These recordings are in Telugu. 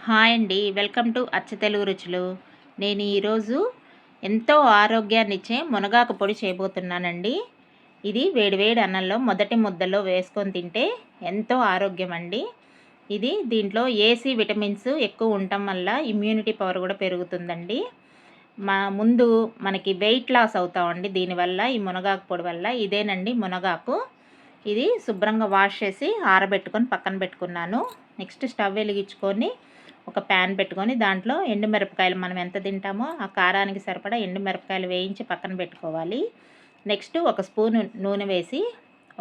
హాయ్ అండి, వెల్కమ్ టు అచ్చ తెలుగు రుచులు. నేను ఈరోజు ఎంతో ఆరోగ్యాన్నిచ్చే మునగాకు పొడి చేయబోతున్నానండి. ఇది వేడివేడి అన్నంలో మొదటి ముద్దలో వేసుకొని తింటే ఎంతో ఆరోగ్యం అండి. దీంట్లో ఏసీ విటమిన్స్ ఎక్కువ ఉండటం వల్ల ఇమ్యూనిటీ పవర్ కూడా పెరుగుతుందండి. ముందు మనకి వెయిట్ లాస్ అవుతామండి దీనివల్ల, ఈ మునగాకు పొడి వల్ల. ఇదేనండి మునగాకు. ఇది శుభ్రంగా వాష్ చేసి ఆరబెట్టుకొని పక్కన పెట్టుకున్నాను. నెక్స్ట్ స్టవ్ వెలిగించుకొని ఒక ప్యాన్ పెట్టుకొని దాంట్లో ఎండుమిరపకాయలు మనం ఎంత తింటామో ఆ కారానికి సరిపడా ఎండుమిరపకాయలు వేయించి పక్కన పెట్టుకోవాలి. నెక్స్ట్ ఒక స్పూను నూనె వేసి,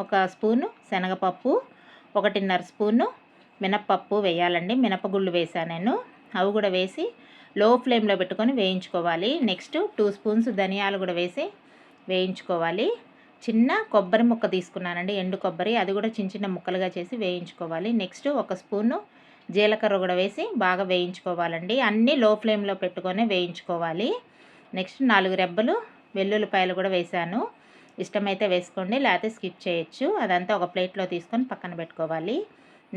ఒక స్పూను శనగపప్పు, 1.5 స్పూను మినప్పప్పు వేయాలండి. మినపగుళ్ళు వేసాను నేను. అవి కూడా వేసి లో ఫ్లేమ్లో పెట్టుకొని వేయించుకోవాలి. నెక్స్ట్ 2 స్పూన్స్ ధనియాలు కూడా వేసి వేయించుకోవాలి. చిన్న కొబ్బరి ముక్క తీసుకున్నానండి, ఎండు కొబ్బరి. అది కూడా చిన్న చిన్న ముక్కలుగా చేసి వేయించుకోవాలి. నెక్స్ట్ ఒక స్పూను జీలకర్ర కూడా వేసి బాగా వేయించుకోవాలండి. అన్నీ లో ఫ్లేమ్లో పెట్టుకొని వేయించుకోవాలి. నెక్స్ట్ 4 రెబ్బలు వెల్లుల్లిపాయలు కూడా వేసాను. ఇష్టమైతే వేసుకోండి, లేకపోతే స్కిప్ చేయొచ్చు. అదంతా ఒక ప్లేట్లో తీసుకొని పక్కన పెట్టుకోవాలి.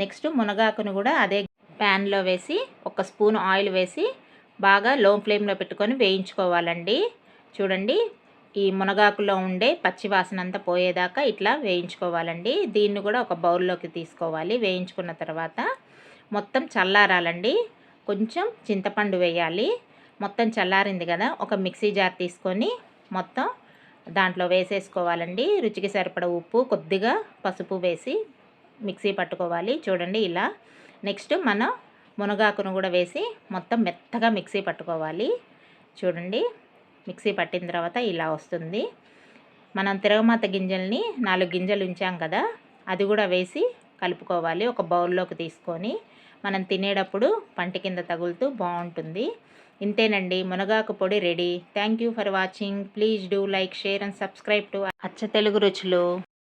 నెక్స్ట్ మునగాకును కూడా అదే ప్యాన్లో వేసి 1 స్పూన్ ఆయిల్ వేసి బాగా లో ఫ్లేమ్లో పెట్టుకొని వేయించుకోవాలండి. చూడండి, ఈ మునగాకులో ఉండే పచ్చి వాసన అంతా పోయేదాకా ఇట్లా వేయించుకోవాలండి. దీన్ని కూడా ఒక బౌల్లోకి తీసుకోవాలి. వేయించుకున్న తర్వాత మొత్తం చల్లారాలండి. కొంచెం చింతపండు వేయాలి. మొత్తం చల్లారింది కదా, ఒక మిక్సీ జార్ తీసుకొని మొత్తం దాంట్లో వేసేసుకోవాలండి. రుచికి సరిపడ ఉప్పు, కొద్దిగా పసుపు వేసి మిక్సీ పట్టుకోవాలి. చూడండి ఇలా. నెక్స్ట్ మనం మునగాకును కూడా వేసి మొత్తం మెత్తగా మిక్సీ పట్టుకోవాలి. చూడండి, మిక్సీ పట్టిన తర్వాత ఇలా వస్తుంది. మనం తిరగమాత గింజల్ని 4 గింజలు ఉంచాం కదా, అది కూడా వేసి కలుపుకోవాలి. ఒక బౌల్లోకి తీసుకొని మనం తినేటప్పుడు పంటి కింద తగులుతూ బాగుంటుంది. ఇంతేనండి, మునగాకు పొడి ready. Thank you for watching. Please do like, share and subscribe to అచ్చ తెలుగు రుచులు.